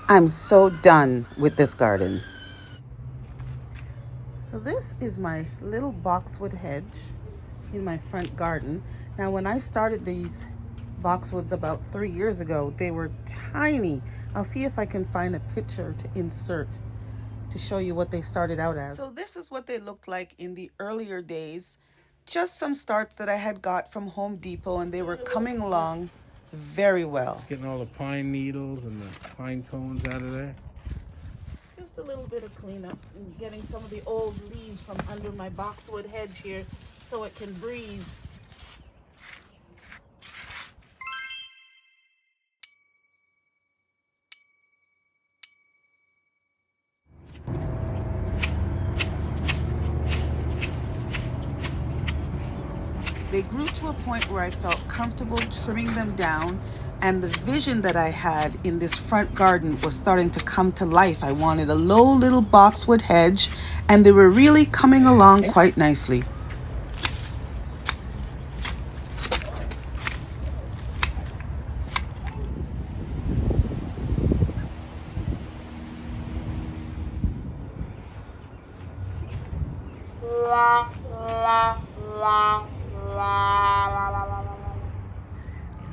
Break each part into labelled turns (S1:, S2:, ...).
S1: I'm so done with this garden. So this is my little boxwood hedge in my front garden. Now, when I started these boxwoods about 3 years ago, they were tiny. I'll see if I can find a picture to insert to show you what they started out as. So this is what they looked like in the earlier days. Just some starts that I had got from Home Depot, and they were coming along very well.
S2: Getting all the pine needles and the pine cones out of there.
S1: Just a little bit of cleanup and getting some of the old leaves from under my boxwood hedge here so it can breathe. They grew to a point where I felt comfortable trimming them down, and the vision that I had in this front garden was starting to come to life. I wanted a low little boxwood hedge, and they were really coming along quite nicely.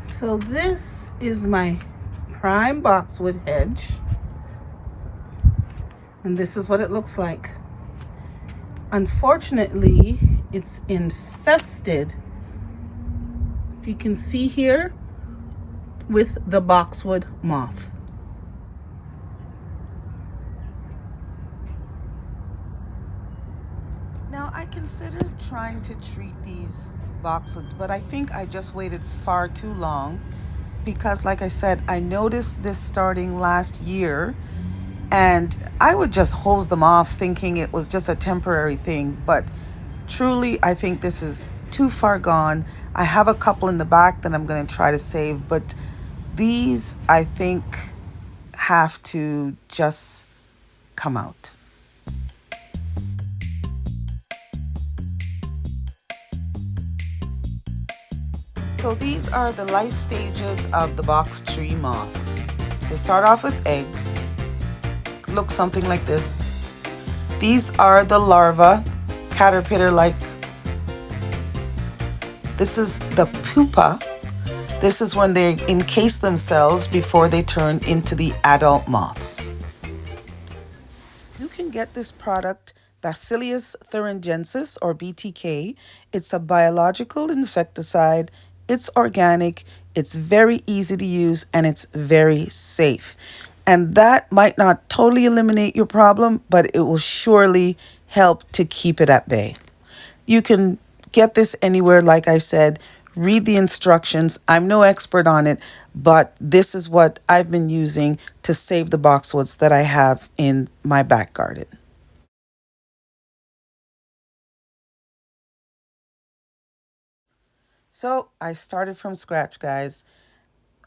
S1: So this is my prime boxwood hedge, and this is what it looks like. Unfortunately, it's infested, if you can see here, with the boxwood moth. Now, I considered trying to treat these boxwoods, but I think I just waited far too long because, like I said, I noticed this starting last year, and I would just hose them off thinking it was just a temporary thing. But truly, I think this is too far gone. I have a couple in the back that I'm going to try to save, but these, I think, have to just come out. So these are the life stages of the box tree moth. They start off with eggs, look something like this. These are the larva, caterpillar-like. This is the pupa. This is when they encase themselves before they turn into the adult moths. You can get this product, Bacillus thuringiensis, or BTK. It's a biological insecticide. It's organic, it's very easy to use, and it's very safe. And that might not totally eliminate your problem, but it will surely help to keep it at bay. You can get this anywhere, like I said. Read the instructions. I'm no expert on it, but this is what I've been using to save the boxwoods that I have in my back garden. So I started from scratch, guys.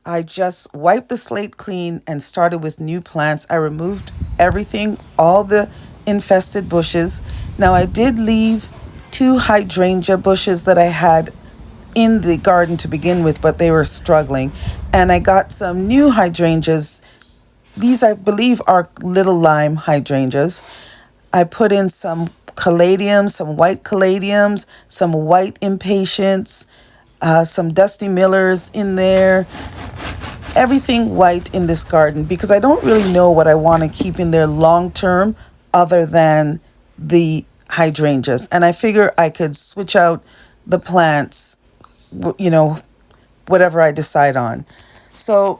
S1: I just wiped the slate clean and started with new plants. I removed everything, all the infested bushes. Now, I did leave 2 hydrangea bushes that I had in the garden to begin with, but they were struggling. And I got some new hydrangeas. These, I believe, are little lime hydrangeas. I put in some caladiums, some white caladiums, some white impatiens, some Dusty Millers in there, everything white in this garden, because I don't really know what I want to keep in there long term other than the hydrangeas. And I figure I could switch out the plants, whatever I decide on. So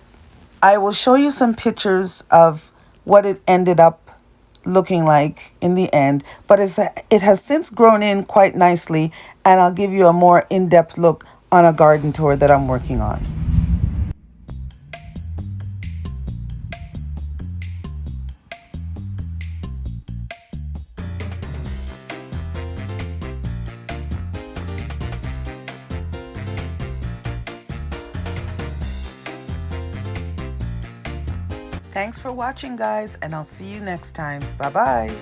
S1: I will show you some pictures of what it ended up looking like in the end, but it has since grown in quite nicely, and I'll give you a more in-depth look on a garden tour that I'm working on. Thanks for watching, guys, and I'll see you next time. Bye-bye.